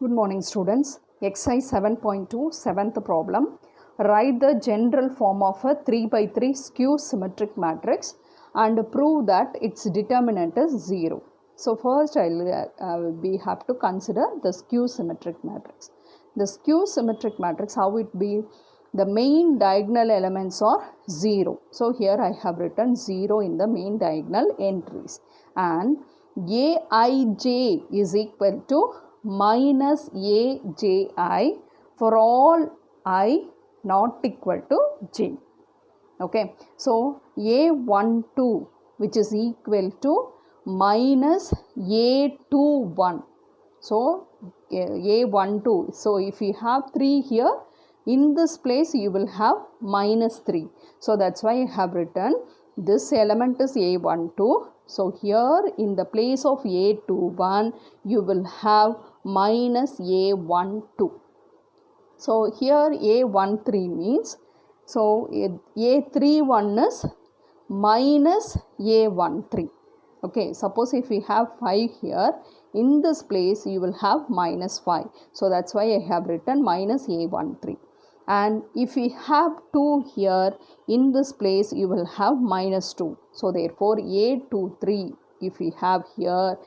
Good morning, students. Exercise 7.2, 7th problem. Write the general form of a 3 by 3 skew symmetric matrix and prove that its determinant is 0. So, first we have to consider the skew symmetric matrix. The skew symmetric matrix, how it be? The main diagonal elements are 0. So, here I have written 0 in the main diagonal entries. And Aij is equal to minus Aj for all I not equal to j. Okay, so A12 which is equal to minus A21. So A12. So if you have 3 here, in this place you will have minus 3. So that's why I have written this element is A12. So here in the place of A21 you will have minus A12. So here A13 means, so A31 is minus A13. Okay, suppose if we have 5 here, in this place you will have minus 5. So that's why I have written minus A13. And if we have 2 here, in this place you will have minus 2. So therefore A23 if we have here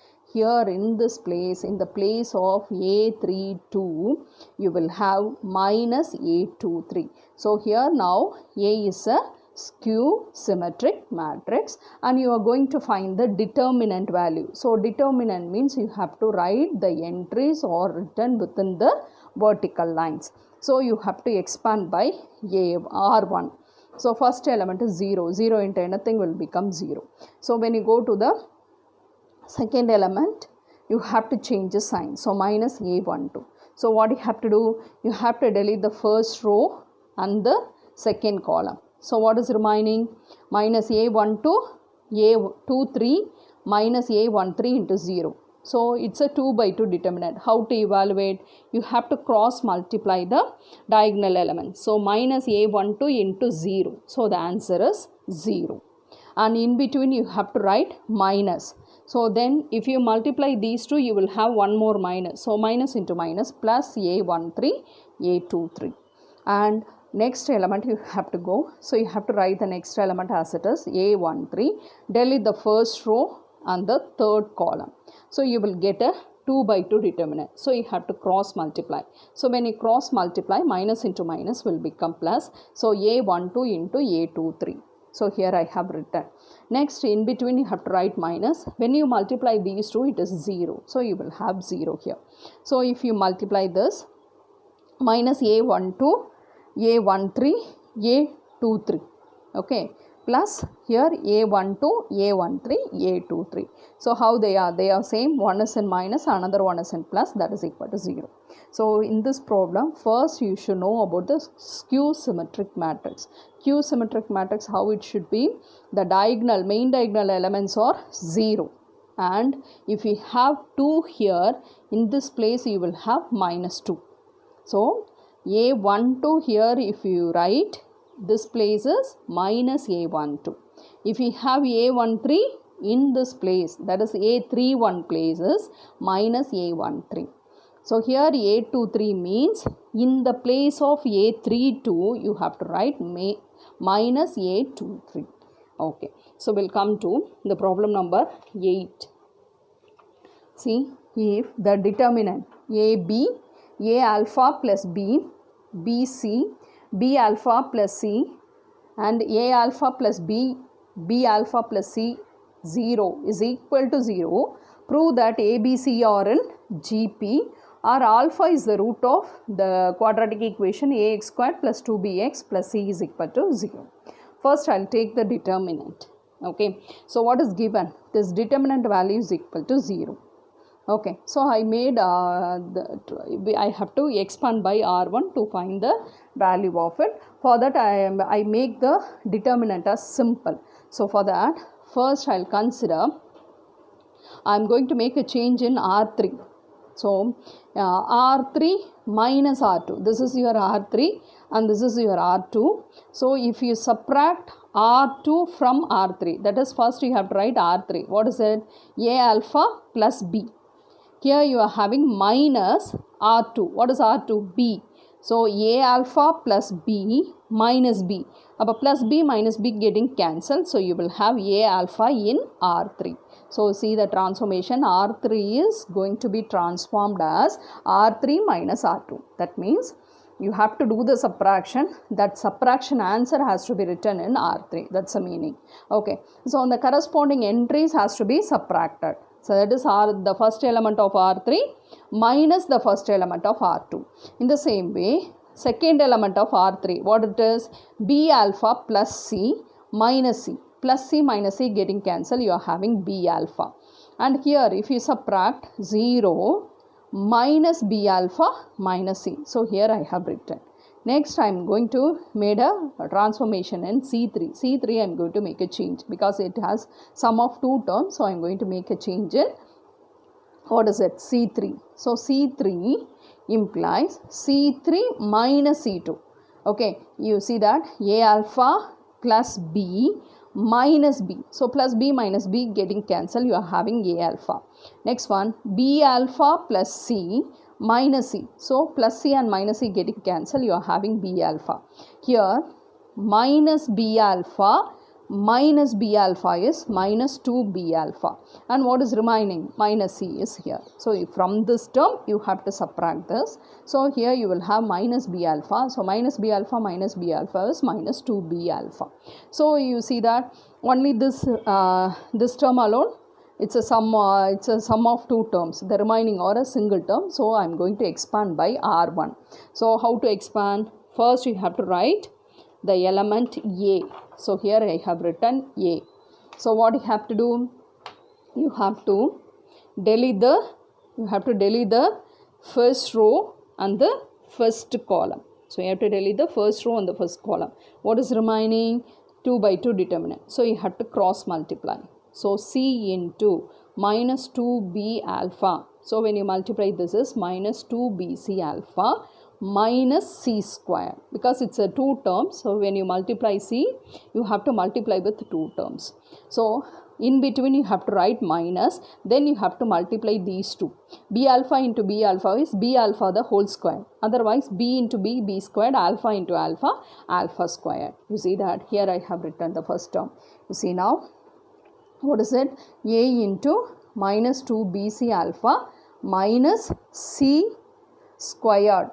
in this place, in the place of A32 you will have minus A23. So here now A is a skew symmetric matrix and you are going to find the determinant value. So determinant means you have to write the entries or written within the vertical lines. So you have to expand by R1. So first element is 0. 0 into anything will become 0. So when you go to the second element, you have to change the sign. So minus A12. So what you have to do? You have to delete the first row and the second column. So what is remaining? Minus A12, A23 minus A13 into 0. So it's a 2 by 2 determinant. How to evaluate? You have to cross multiply the diagonal elements. So minus A12 into 0. So the answer is 0. And in between you have to write minus. So then if you multiply these two, you will have one more minus. So minus into minus plus A13, A23. And next element you have to go. So you have to write the next element as it is A13. Delete the first row and the third column. So you will get a 2 by 2 determinant. So you have to cross multiply. So when you cross multiply, minus into minus will become plus. So A12 into A23. So here I have written. Next in between you have to write minus. When you multiply these two, it is 0. So you will have 0 here. So if you multiply this, minus A12, A13, A23. Okay. Plus here A12, A13, A23. So how they are? They are same. One is in minus, another one is in plus. That is equal to 0. So in this problem, first you should know about the skew symmetric matrix. Skew symmetric matrix, how it should be? The diagonal, main diagonal elements are 0. And if we have 2 here, in this place you will have minus 2. So A12 here if you write, this place is minus A12. If we have A13 in this place, that is A31 place is minus A13. So here A23 means in the place of A32 you have to write minus A23. Okay. So we'll come to the problem number 8. See, if the determinant AB, A alpha plus B, BC, B alpha plus C and A alpha plus B, B alpha plus C 0 is equal to 0, prove that ABC are in GP or alpha is the root of the quadratic equation ax squared plus 2bx plus c is equal to 0. First I will take the determinant. Okay. So what is given? This determinant value is equal to 0. Okay, so I made I have to expand by R1 to find the value of it. For that I make the determinant as simple. So for that, first I will consider, I am going to make a change in R3. So R3 minus R2. This is your R3 and this is your R2. So if you subtract R2 from R3, that is first you have to write R3. What is it? A alpha plus B. Here you are having minus R2. What is R2? B. So A alpha plus B minus B. Plus B minus B getting cancelled. So you will have A alpha in R3. So see the transformation, R3 is going to be transformed as R3 minus R2. That means you have to do the subtraction. That subtraction answer has to be written in R3. That's the meaning. Okay. So on the corresponding entries has to be subtracted. So that is the first element of R3 minus the first element of R2. In the same way, second element of R3, what it is? B alpha plus C minus C. Plus C minus C getting cancelled, you are having B alpha. And here if you subtract 0 minus B alpha minus C. So here I have written. Next I am going to make a transformation in C3. C3 I am going to make a change because it has sum of two terms. So I am going to make a change in, what is it? C3. So C3 implies C3 minus C2. Okay, you see that A alpha plus B minus B. So plus B minus B getting cancelled, you are having A alpha. Next one, B alpha plus C minus C. So plus C and minus C getting cancelled, you are having B alpha. Here minus B alpha minus B alpha is minus 2B alpha. And what is remaining? Minus C is here. So from this term you have to subtract this. So here you will have minus B alpha. So minus B alpha minus B alpha is minus 2B alpha. So you see that only this term alone, it's a sum of two terms. The remaining are a single term. So I am going to expand by R1. So how to expand? First you have to write the element A. So here I have written A. So what you have to do? You have to delete the first row and the first column. So you have to delete the first row and the first column. What is remaining? 2 by 2 determinant. So you have to cross multiply. So C into minus 2B alpha. So when you multiply this is minus 2BC alpha minus C square, because it's a two terms. So when you multiply C, you have to multiply with two terms. So in between you have to write minus, then you have to multiply these two. B alpha into B alpha is B alpha the whole square. Otherwise B into B, B squared, alpha into alpha, alpha squared. You see that here I have written the first term. You see now, what is it? A into minus 2BC alpha minus C squared.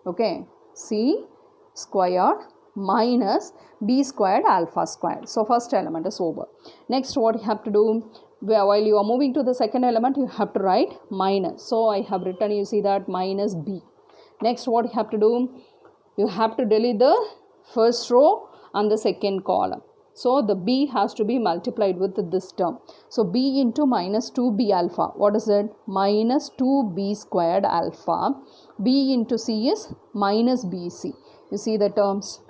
Okay, C squared minus B squared alpha squared. So first element is over. Next what you have to do, while you are moving to the second element, you have to write minus. So I have written, you see that, minus B. Next what you have to do, you have to delete the first row and the second column. So the B has to be multiplied with this term. So B into minus 2B alpha. What is it? Minus 2B squared alpha. B into C is minus BC. You see the terms.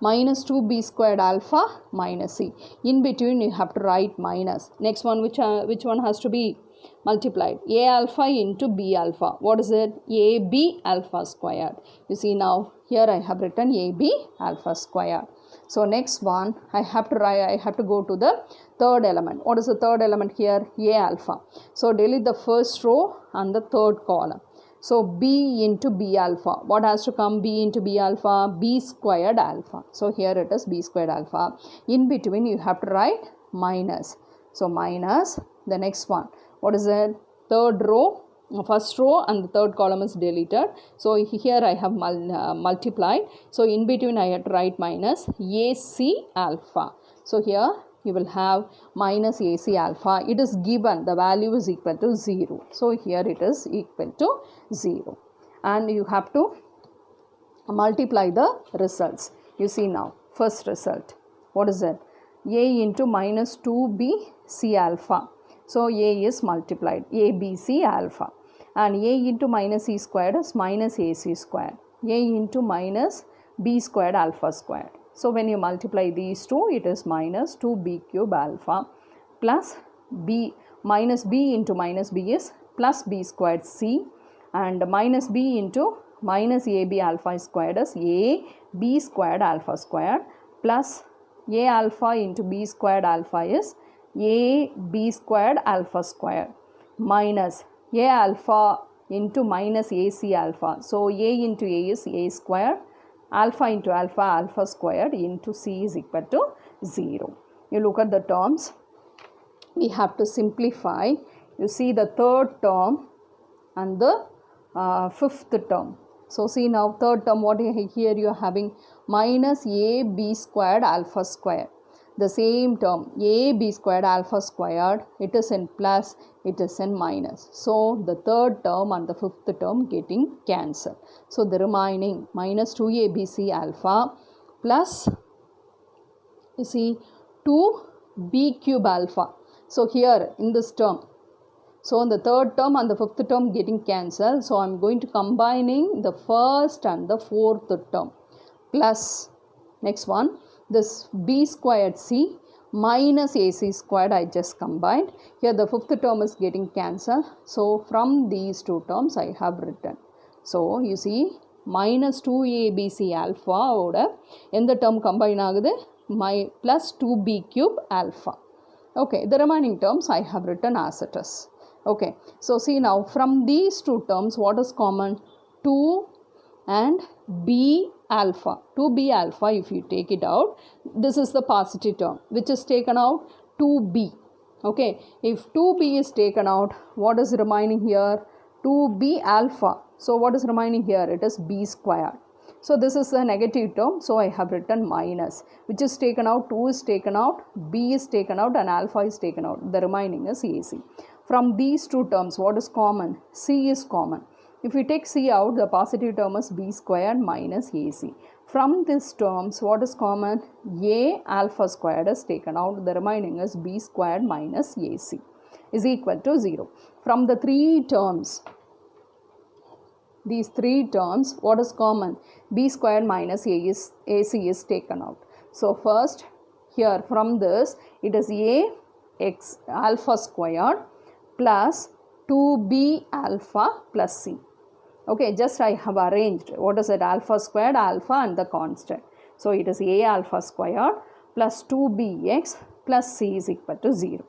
Minus 2B squared alpha minus C. In between you have to write minus. Next one, which one has to be multiplied? A alpha into B alpha. What is it? AB alpha squared. You see now here I have written AB alpha squared. So next one I have to go to the third element. What is the third element here? A alpha. So delete the first row and the third column. So B into B alpha. What has to come? B into B alpha? B squared alpha. So here it is B squared alpha. In between you have to write minus. So minus the next one. What is it? Third row. First row and the third column is deleted. So here I have multiplied. So in between I have to write minus AC alpha. So here you will have minus AC alpha. It is given, the value is equal to 0. So here it is equal to 0. And you have to multiply the results. You see now, first result. What is it? A into minus 2BC alpha. So A is multiplied. ABC alpha. And A into minus C squared is minus AC squared. A into minus B squared alpha squared. So when you multiply these two, it is minus 2B cube alpha plus B, minus B into minus B is plus B squared C, and minus B into minus AB alpha squared is A B squared alpha squared, plus A alpha into B squared alpha is A B squared alpha squared, minus A alpha into minus AC alpha. So A into A is A square, alpha into alpha, alpha squared into C is equal to 0. You look at the terms, we have to simplify. You see the third term and the fifth term. So see now third term, what here you are having minus AB squared alpha squared. The same term AB squared alpha squared, it is in plus, it is in minus. So the third term and the fifth term getting cancelled. So the remaining minus 2ABC alpha plus, you see, 2B cube alpha. So here in this term, so the third term and the fifth term getting cancelled. So I am going to combining the first and the fourth term plus next one, this B squared C minus AC squared I just combined. Here the fifth term is getting cancelled. So from these two terms I have written. So you see minus 2ABC alpha oda the term combine agudhu my plus 2B cube alpha. Okay, the remaining terms I have written as it is. Okay, so see now from these two terms what is common? 2 and B alpha. 2B alpha, if you take it out, this is the positive term which is taken out, 2B. Okay, if 2B is taken out, what is remaining here? 2B alpha. So what is remaining here? It is B squared. So this is a negative term, so I have written minus, which is taken out, 2 is taken out, B is taken out and alpha is taken out. The remaining is AC. From these two terms, what is common? C is common. If we take C out, the positive term is B squared minus AC. From these terms, what is common? A alpha squared is taken out. The remaining is B squared minus AC is equal to 0. From the three terms, these three terms, what is common? B squared minus AC is taken out. So first, here from this, it is A x alpha squared plus 2B alpha plus C. Okay, just I have arranged, what is it? Alpha squared, alpha and the constant. So it is A alpha squared plus 2BX plus C is equal to 0.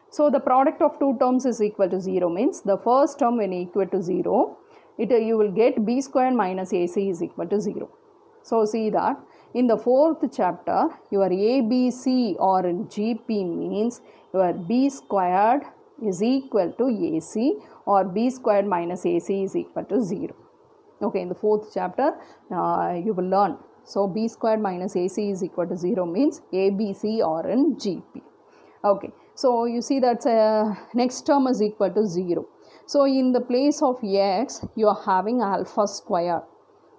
So the product of two terms is equal to 0 means the first term when equal to 0, you will get B squared minus AC is equal to 0. So see that in the fourth chapter, your ABC or in GP means your B squared is equal to AC or B squared minus AC is equal to 0. Okay, in the fourth chapter, you will learn. So B squared minus AC is equal to 0 means ABC or in GP. Okay, so you see that next term is equal to 0. So in the place of x, you are having alpha squared.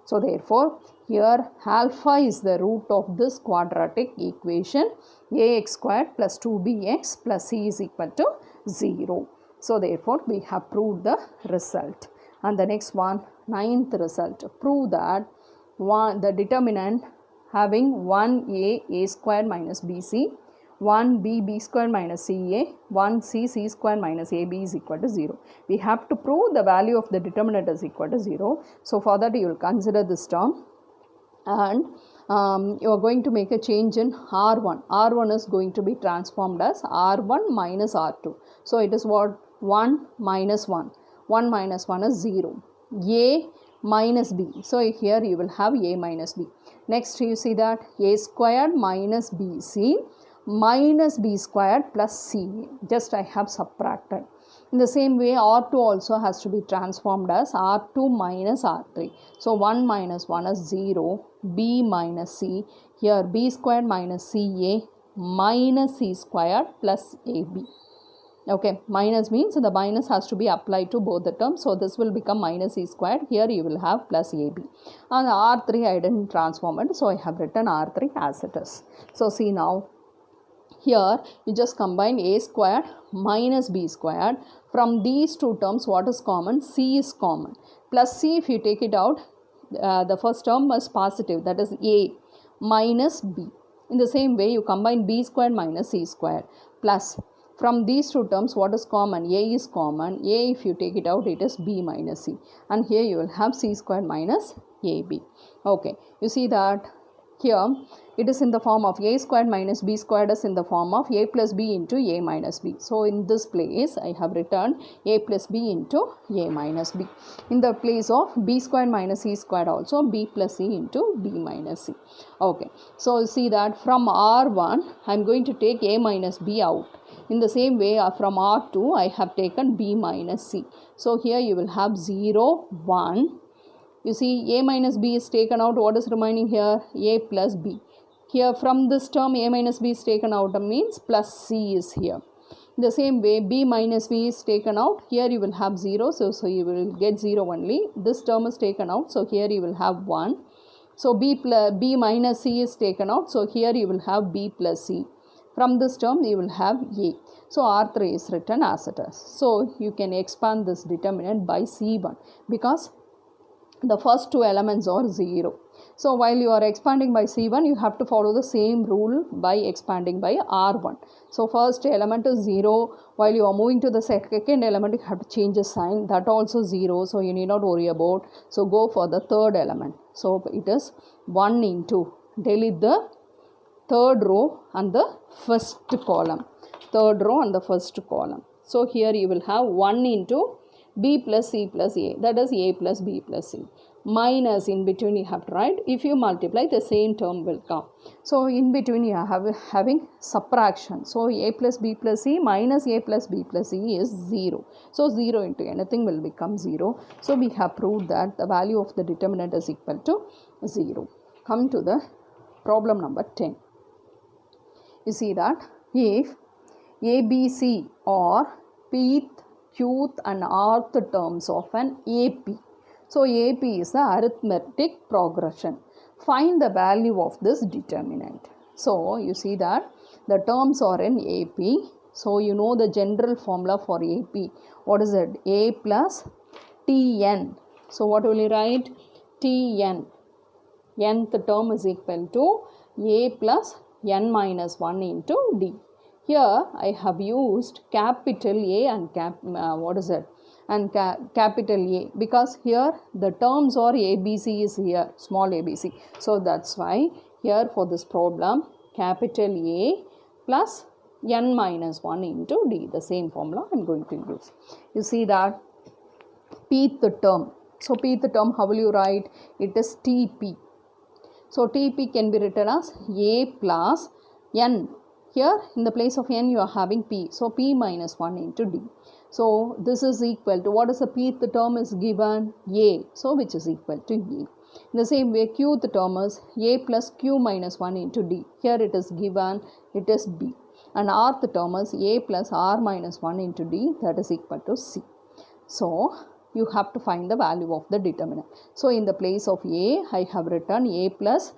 So therefore, here alpha is the root of this quadratic equation. Ax squared plus 2bx plus c is equal to 0. So therefore, we have proved the result. And the next one, ninth result, prove that the determinant having 1a, a squared minus bc, 1b, b squared minus ca, 1c, c squared minus ab is equal to 0. We have to prove the value of the determinant is equal to 0. So for that you will consider this term, and you are going to make a change in R1. R1 is going to be transformed as R1 minus R2. So it is what? 1 minus 1. 1 minus 1 is 0. A minus b. So here you will have a minus b. Next you see that a squared minus bc minus b squared plus ca. Just I have subtracted. In the same way, R2 also has to be transformed as R2 minus R3. So 1 minus 1 is 0. B minus c. Here b squared minus ca minus c squared plus ab. Okay, minus means the minus has to be applied to both the terms. So this will become minus c squared. Here you will have plus ab. And R3 I didn't transform it. So I have written R3 as it is. So see now. Here you just combine a squared minus b squared. From these two terms, what is common? C is common. Plus c, if you take it out, the first term is positive, that is a minus b. In the same way, you combine b squared minus c squared. Plus, from these two terms, what is common? A is common. A, if you take it out, it is b minus c. And here you will have c squared minus ab. Okay, you see that here it is in the form of a squared minus b squared is in the form of a plus b into a minus b. So in this place I have written a plus b into a minus b. In the place of b squared minus c squared also b plus c into b minus c. Okay, so see that from R1 I am going to take a minus b out. In the same way from R2 I have taken b minus c. So here you will have 0, 1. You see a minus b is taken out. What is remaining here? A plus b. Here from this term a minus b is taken out means plus c is here. In the same way b minus b is taken out. Here you will have 0. So you will get 0 only. This term is taken out. So here you will have 1. So b minus c is taken out. So here you will have b plus c. From this term you will have a. So R3 is written as it is. So you can expand this determinant by C1 because the first two elements are 0. So while you are expanding by C1, you have to follow the same rule by expanding by R1. So first element is 0. While you are moving to the second element, you have to change the sign. That also 0. So you need not worry about. So go for the third element. So it is 1 into. Delete the third row and the first column. Third row and the first column. So here you will have 1 into b plus c plus a. That is a plus b plus c. Minus in between you have to write. If you multiply, the same term will come. So in between you are having subtraction. So a plus b plus c minus a plus b plus c is 0. So 0 into anything will become 0. So we have proved that the value of the determinant is equal to 0. Come to the problem number 10. You see that if a, B, C are pth, qth and rth terms of an AP. So AP is the arithmetic progression. Find the value of this determinant. So you see that the terms are in AP. So you know the general formula for AP. What is it? A plus Tn. So what will you write? Tn. Nth term is equal to A plus n minus 1 into D. Here I have used capital A and capital A because here the terms are ABC is here, small ABC. So that's why here for this problem capital A plus n minus 1 into D, the same formula I am going to use. You see that pth term. So pth term, how will you write? It is TP. So TP can be written as A plus n. Here in the place of n you are having P. So P minus 1 into D. So this is equal to, what is the pth term is given? A. So which is equal to A. In the same way qth term is A plus Q minus 1 into D. Here it is given, it is B. And rth term is A plus R minus 1 into D, that is equal to C. So you have to find the value of the determinant. So in the place of A, I have written A plus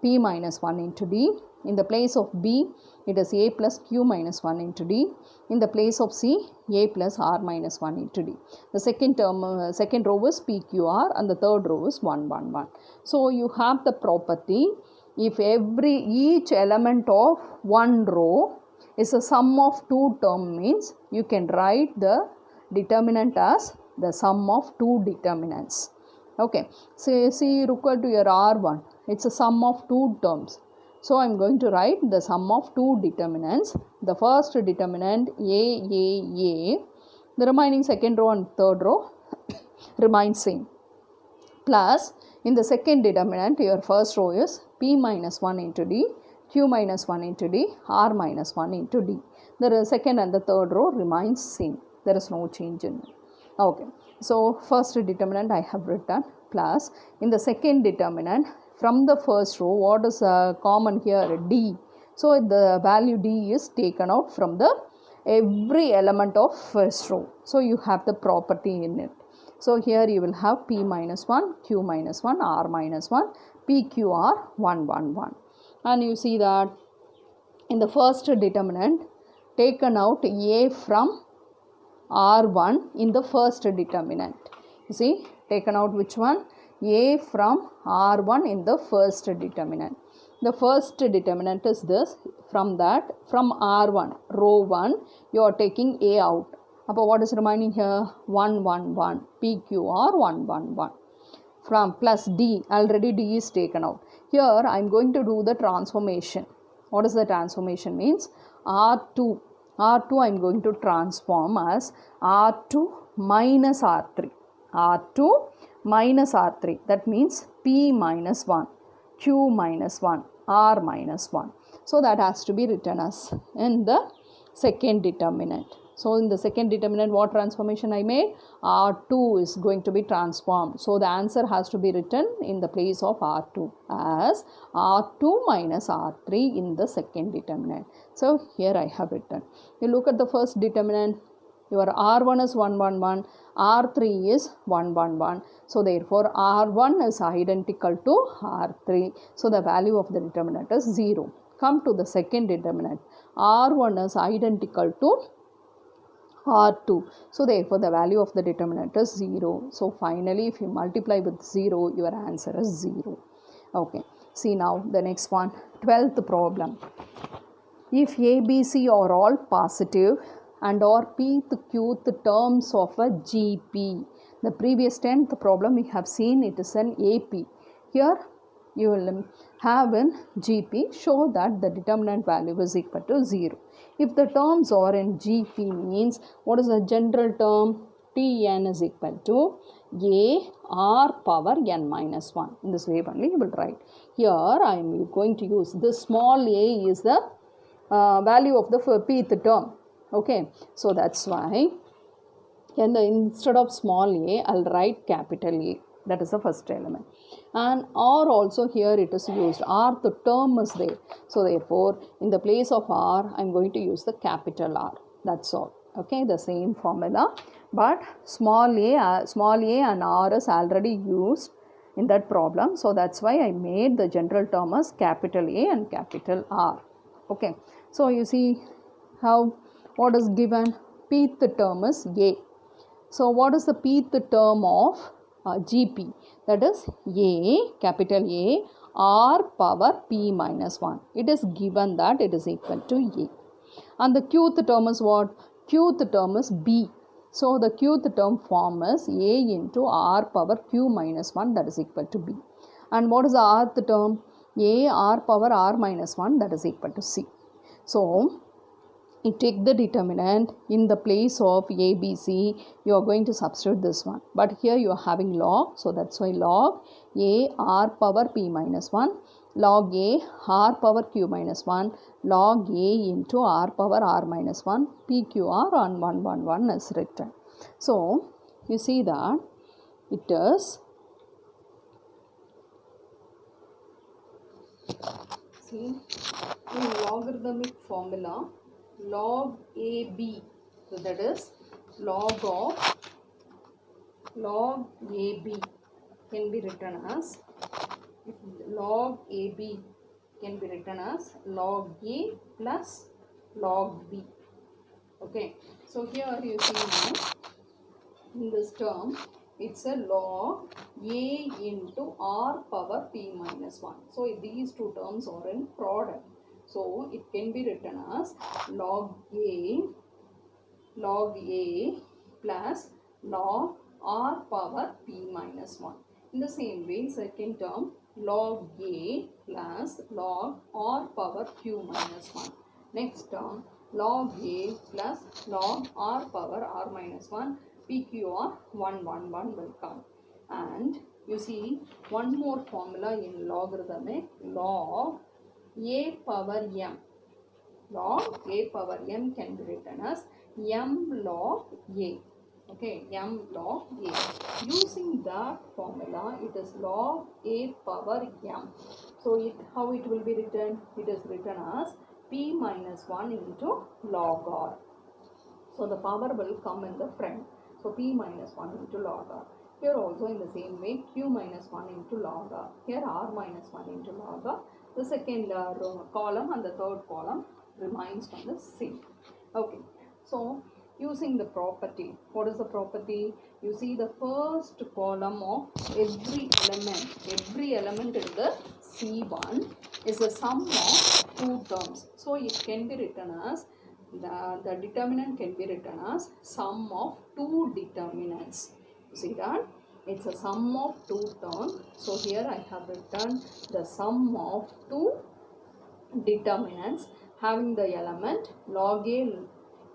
P minus 1 into D. In the place of B, it is A plus Q minus 1 into D. In the place of C, A plus R minus 1 into D. The second term, second row is PQR and the third row is 1, 1, 1. So you have the property, if each element of one row is a sum of two term means you can write the determinant as the sum of two determinants. Okay, so see equal to your R1, it's a sum of two terms. So I am going to write the sum of two determinants. The first determinant A. The remaining second row and third row remain same. Plus in the second determinant your first row is P minus 1 into D, Q minus 1 into D, R minus 1 into D. The second and the third row remains same. There is no change in it. Okay, so first determinant I have written plus in the second determinant from the first row what is common here? D. So the value D is taken out from the every element of first row. So you have the property in it. So here you will have P minus 1, Q minus 1, R minus 1, PQR 1, 1, 1. And you see that in the first determinant taken out A from R1 in the first determinant. You see, taken out which one? A from R1 in the first determinant. The first determinant is this. From that, from R1, row 1, you are taking A out. But what is remaining here? 1, 1, 1. PQR 1, 1, 1. From plus D, already D is taken out. Here I am going to do the transformation. What is the transformation means? R2 I am going to transform as R2 minus R3. R2 minus R3, that means P minus 1, Q minus 1, R minus 1. So that has to be written as in the second determinant. So in the second determinant, what transformation I made? R2 is going to be transformed. So the answer has to be written in the place of R2 as R2 minus R3 in the second determinant. So here I have written. You look at the first determinant. Your R1 is 1, 1, 1. R3 is 1, 1, 1. So therefore R1 is identical to R3. So the value of the determinant is 0. Come to the second determinant. R1 is identical to R2. So therefore the value of the determinant is 0. So finally if you multiply with 0, your answer is 0. Okay. See now the next one. 12th problem. If A, B, C are all positive and are pth, qth terms of a GP. The previous 10th problem we have seen it is an AP. Here you will have an GP. Show that the determinant value is equal to 0. If the terms are in GP means, what is the general term? Tn is equal to A R power n minus 1. In this way only you will write. Here I am going to use this small a is the value of the pth term. Okay, so that's why instead of small a, I'll write capital A. That is the first element. And R also here it is used. R, the term is there. So therefore, in the place of R, I am going to use the capital R. That's all. Okay, the same formula. But small a and R is already used in that problem. So that's why I made the general term as capital A and capital R. Okay, so you see how what is given? Pth term is A. So what is the pth term of GP? That is A, capital A, R power P minus 1. It is given that it is equal to A. And the qth term is what? Qth term is B. So the qth term form is A into R power Q minus 1, that is equal to B. And what is the rth term? A R power R minus 1, that is equal to C. So you take the determinant in the place of A, B, C, you are going to substitute this one. But here you are having log, so that's why log A R power P minus 1, log A R power Q minus 1, log A into R power R minus 1, PQR on 1, 1, 1 is written. So you see that it is, see, in logarithmic formula, log AB, so that is log AB can be written as, log AB can be written as log A plus log B. Okay, so here you see now in this term it's a log A into R power P minus 1. So these two terms are in product. So it can be written as log A plus log R power P minus 1. In the same way, second term log A plus log R power Q minus 1. Next term log A plus log R power R minus 1, PQR 1, 1, 1 will come. And you see one more formula in logarithmic, log A power m. Log A power m can be written as m log A. Okay, m log A. Using that formula, it is log A power m. So how it will be written? It is written as P minus 1 into log R. So the power will come in the front. So P minus 1 into log R. Here also in the same way, Q minus 1 into log R. Here R minus 1 into log R. The second column and the third column remains from the same. Okay. So using the property, what is the property? You see the first column of every element in the C1 is the sum of two terms. So it can be written as, the determinant can be written as sum of two determinants. You see that? It's a sum of two terms. So here I have written the sum of two determinants having the element log a,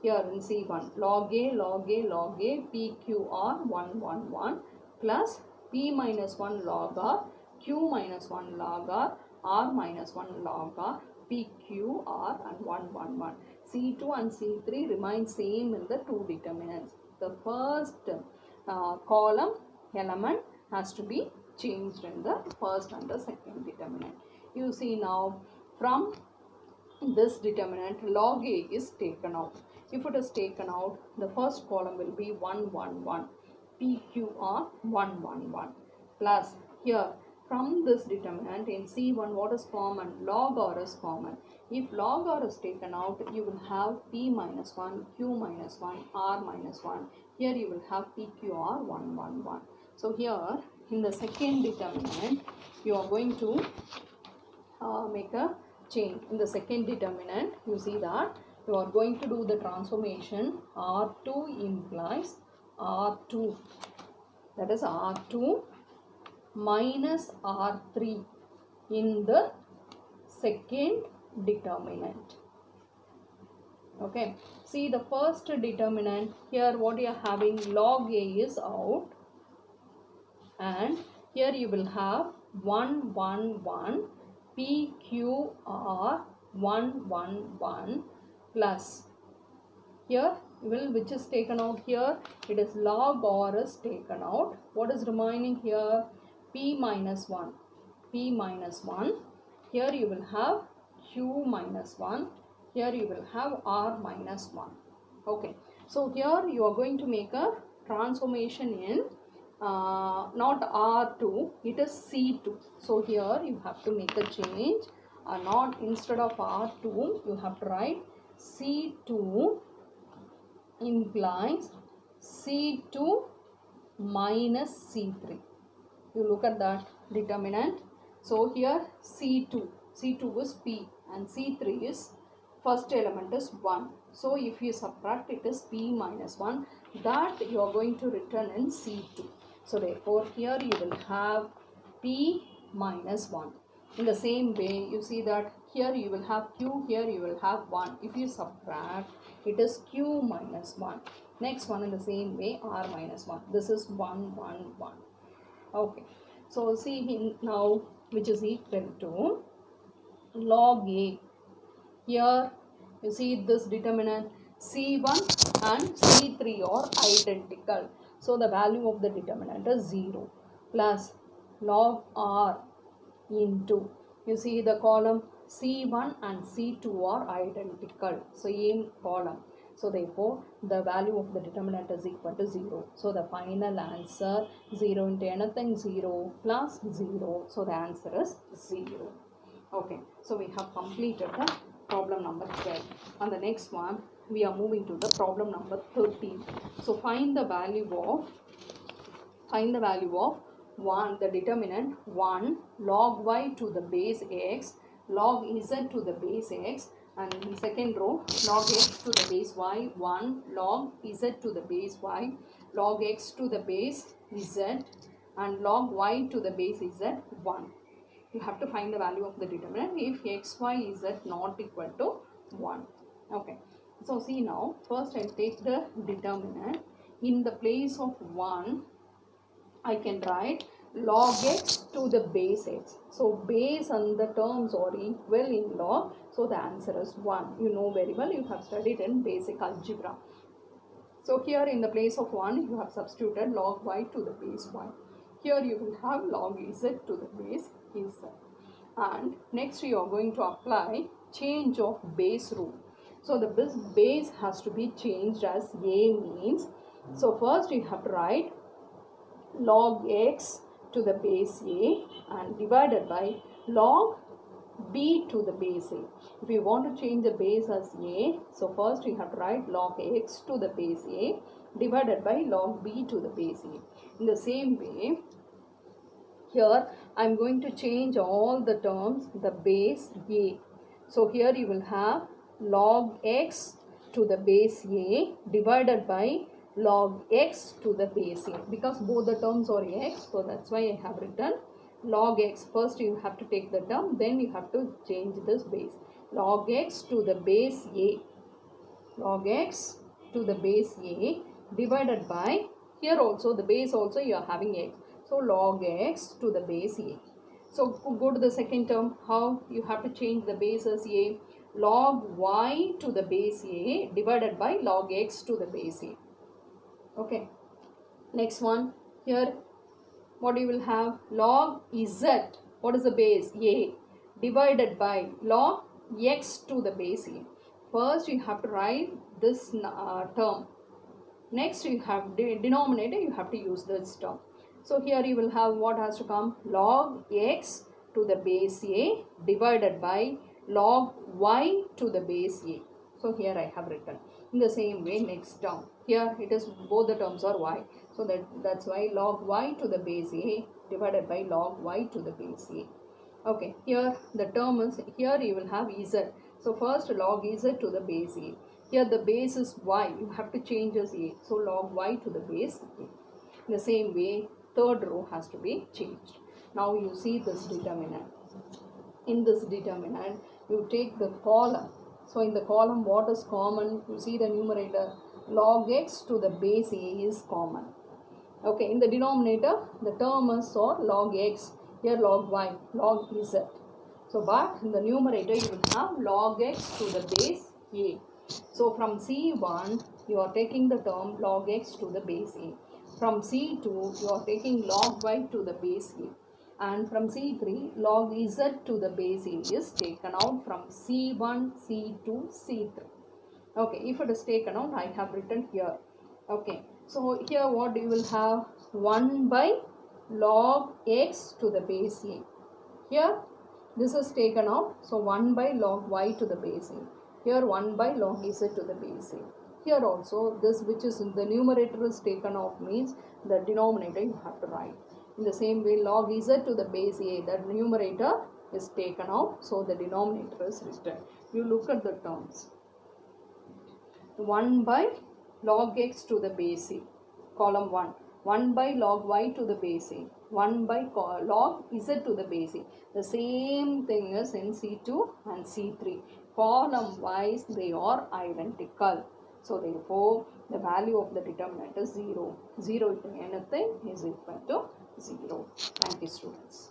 here in C1, log a log a log a PQR 111 plus P minus 1 log R, Q minus 1 log R minus 1 log R, PQR and 111. C2 and C3 remain same in the two determinants. The first column element has to be changed in the first and the second determinant. You see now, from this determinant log a is taken out. If it is taken out, the first column will be 111 PQR 111 plus here from this determinant in C1 what is common? Log R is common. If log R is taken out, you will have P minus 1, Q minus 1, R minus 1. Here you will have PQR 111. So here in the second determinant, you are going to make a change. In the second determinant, you see that you are going to do the transformation. R2 implies R2, that is R2 minus R3 in the second determinant. Okay, see the first determinant here, what you are having, log a is out, and here you will have 111 PQR 111 plus here which is taken out here, it is log R is taken out. What is remaining here? P minus 1, P minus 1. Here you will have Q minus 1. Here you will have R minus 1. Okay, so here you are going to make a transformation in not R2, it is C2. So here you have to make a change, not instead of R2 you have to write C2 implies C2 minus C3. You look at that determinant. So here C2 is P and C3 is first element is 1. So if you subtract, it is P minus 1, that you are going to return in C2. So therefore here you will have P minus 1. In the same way, you see that here you will have Q, here you will have 1. If you subtract, it is Q minus 1. Next one in the same way, R minus 1. This is 1, 1, 1. Okay. So see now which is equal to log A. Here you see this determinant C1 and C3 are identical. So the value of the determinant is 0 plus log R into, you see the column C1 and C2 are identical, same column. So therefore the value of the determinant is equal to 0. So the final answer, 0 into anything, 0 plus 0. So the answer is 0. Okay, so we have completed the problem number 12. On the next one, we are moving to the problem number 13. So find the value of 1, the determinant 1 log y to the base x, log z to the base x, and in second row log x to the base y, 1 log z to the base y, log x to the base z, and log y to the base z 1. You have to find the value of the determinant if x, y, z not equal to 1. Okay, so see now, first I take the determinant. In the place of 1, I can write log x to the base x. So base and the terms are equal in log. So the answer is 1. You know very well, you have studied in basic algebra. So here in the place of 1, you have substituted log y to the base y. Here you will have log z to the base z. And next you are going to apply change of base rule. So the base has to be changed as a means. So first you have to write log x to the base a and divided by log b to the base a. If you want to change the base as a, so first you have to write log x to the base a divided by log b to the base a. In the same way, here I am going to change all the terms, the base a. So here you will have log x to the base a divided by log x to the base a, because both the terms are x, so that's why I have written log x. First you have to take the term, then you have to change this base. Log x to the base a, log x to the base a divided by, here also the base also you are having x, so log x to the base a. So go to the second term. How you have to change the base as a, log y to the base a divided by log x to the base a. Okay, next one, here what you will have, log z, what is the base, a, divided by log x to the base a. First you have to write this term, next you have denominator, you have to use this term. So here you will have what has to come, log x to the base a divided by log y to the base a. So here I have written. In the same way, next term, here it is both the terms are y, so that's why log y to the base a divided by log y to the base a. Okay, here the term is, here you will have z, so first log z to the base a. Here the base is y, you have to change as a, so log y to the base a. In the same way, third row has to be changed. Now you see this determinant. In this determinant, you take the column. So in the column, what is common? You see the numerator, log x to the base a is common. Okay, in the denominator, the term is or log x, here log y, log z. So but in the numerator, you will have log x to the base a. So from C1, you are taking the term log x to the base a. From C2, you are taking log y to the base a. And from C3, log z to the base a is taken out from C1, C2, C3. Okay, if it is taken out, I have written here. Okay, so here what you will have, 1 by log x to the base a. Here, this is taken out, so 1 by log y to the base a. Here 1 by log z to the base a. Here also, this which is in the numerator is taken off, means the denominator you have to write. In the same way, log z to the base a, the numerator is taken out, so the denominator is written. You look at the terms. 1 by log x to the base a, column 1. 1 by log y to the base a. 1 by log z to the base a. The same thing is in C2 and C3. Column wise, they are identical. So therefore, the value of the determinant is 0. 0 into anything is equal to 0. Thank you, students.